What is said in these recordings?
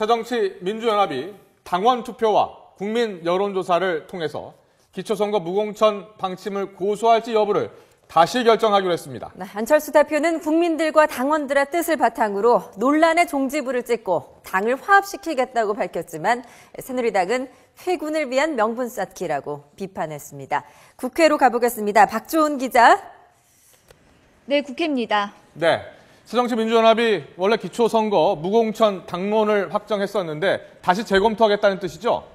새정치민주연합이 당원 투표와 국민 여론조사를 통해서 기초선거 무공천 방침을 고수할지 여부를 다시 결정하기로 했습니다. 네, 안철수 대표는 국민들과 당원들의 뜻을 바탕으로 논란의 종지부를 찍고 당을 화합시키겠다고 밝혔지만 새누리당은 회군을 위한 명분 쌓기라고 비판했습니다. 국회로 가보겠습니다. 박주훈 기자. 네, 국회입니다. 네, 새정치민주연합이 원래 기초선거 무공천 당론을 확정했었는데 다시 재검토하겠다는 뜻이죠?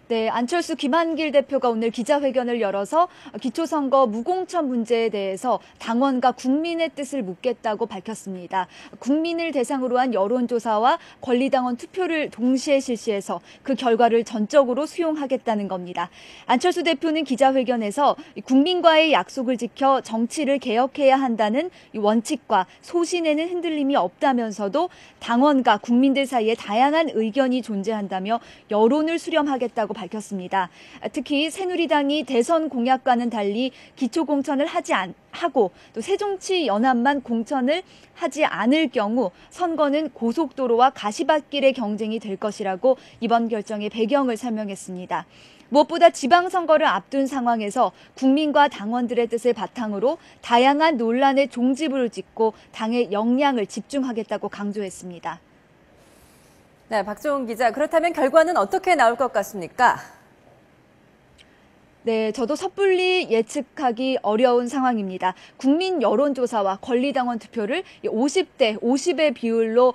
네, 안철수 김한길 대표가 오늘 기자회견을 열어서 기초선거 무공천 문제에 대해서 당원과 국민의 뜻을 묻겠다고 밝혔습니다. 국민을 대상으로 한 여론조사와 권리당원 투표를 동시에 실시해서 그 결과를 전적으로 수용하겠다는 겁니다. 안철수 대표는 기자회견에서 국민과의 약속을 지켜 정치를 개혁해야 한다는 원칙과 소신에는 흔들림이 없다면서도 당원과 국민들 사이에 다양한 의견이 존재한다며 여론을 수렴하겠다고 밝혔습니다. 특히 새누리당이 대선 공약과는 달리 기초공천을 하고 또 새정치연합만 공천을 하지 않을 경우 선거는 고속도로와 가시밭길의 경쟁이 될 것이라고 이번 결정의 배경을 설명했습니다. 무엇보다 지방선거를 앞둔 상황에서 국민과 당원들의 뜻을 바탕으로 다양한 논란의 종지부를 찍고 당의 역량을 집중하겠다고 강조했습니다. 네, 박주훈 기자. 그렇다면 결과는 어떻게 나올 것 같습니까? 네, 저도 섣불리 예측하기 어려운 상황입니다. 국민 여론조사와 권리당원 투표를 50대 50의 비율로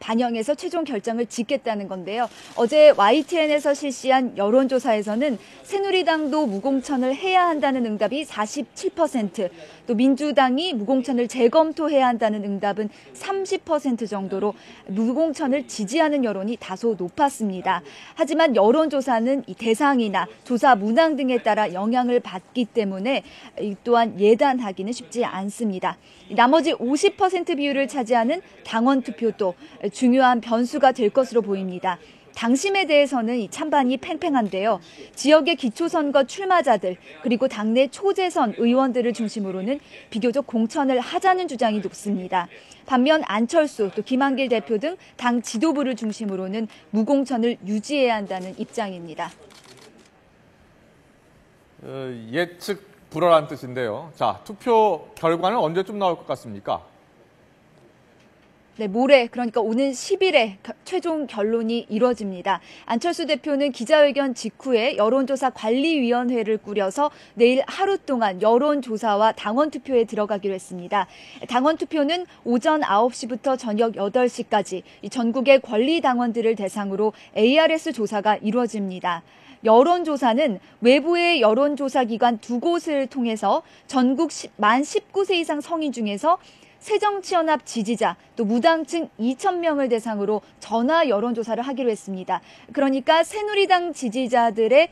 반영해서 최종 결정을 짓겠다는 건데요. 어제 YTN에서 실시한 여론조사에서는 새누리당도 무공천을 해야 한다는 응답이 47%, 또 민주당이 무공천을 재검토해야 한다는 응답은 30% 정도로 무공천을 지지하는 여론이 다소 높았습니다. 하지만 여론조사는 이 대상이나 조사 문항 등에 따라 영향을 받기 때문에 또한 예단하기는 쉽지 않습니다. 나머지 50% 비율을 차지하는 당원 투표도 중요한 변수가 될 것으로 보입니다. 당심에 대해서는 이 찬반이 팽팽한데요. 지역의 기초선거 출마자들 그리고 당내 초재선 의원들을 중심으로는 비교적 공천을 하자는 주장이 높습니다. 반면 안철수 또 김한길 대표 등 당 지도부를 중심으로는 무공천을 유지해야 한다는 입장입니다. 예측 불허란 뜻인데요. 자, 투표 결과는 언제쯤 나올 것 같습니까? 네, 모레 그러니까 오는 10일에 최종 결론이 이뤄집니다. 안철수 대표는 기자회견 직후에 여론조사 관리위원회를 꾸려서 내일 하루 동안 여론조사와 당원 투표에 들어가기로 했습니다. 당원 투표는 오전 9시부터 저녁 8시까지 전국의 권리당원들을 대상으로 ARS 조사가 이루어집니다. 여론조사는 외부의 여론조사기관 2곳을 통해서 전국 만 19세 이상 성인 중에서 새정치연합 지지자 또 무당층 2,000명을 대상으로 전화 여론조사를 하기로 했습니다. 그러니까 새누리당 지지자들을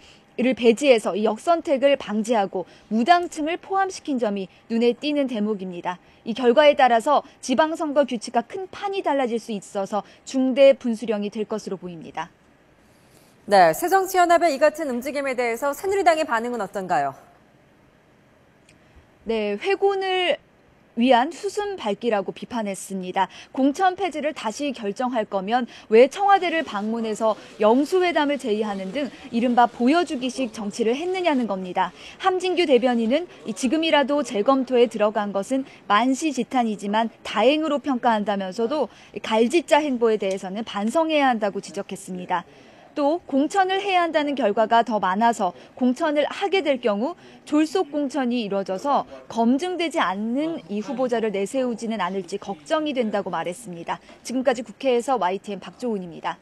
배제해서 이 역선택을 방지하고 무당층을 포함시킨 점이 눈에 띄는 대목입니다. 이 결과에 따라서 지방선거 규칙과 큰 판이 달라질 수 있어서 중대 분수령이 될 것으로 보입니다. 네, 새정치연합의 이 같은 움직임에 대해서 새누리당의 반응은 어떤가요? 네, 회군을 위한 수순 밟기라고 비판했습니다. 공천 폐지를 다시 결정할 거면 왜 청와대를 방문해서 영수회담을 제의하는 등 이른바 보여주기식 정치를 했느냐는 겁니다. 함진규 대변인은 지금이라도 재검토에 들어간 것은 만시지탄이지만 다행으로 평가한다면서도 갈짓자 행보에 대해서는 반성해야 한다고 지적했습니다. 또 공천을 해야 한다는 결과가 더 많아서 공천을 하게 될 경우 졸속 공천이 이루어져서 검증되지 않는 이 후보자를 내세우지는 않을지 걱정이 된다고 말했습니다. 지금까지 국회에서 YTN 박조은입니다.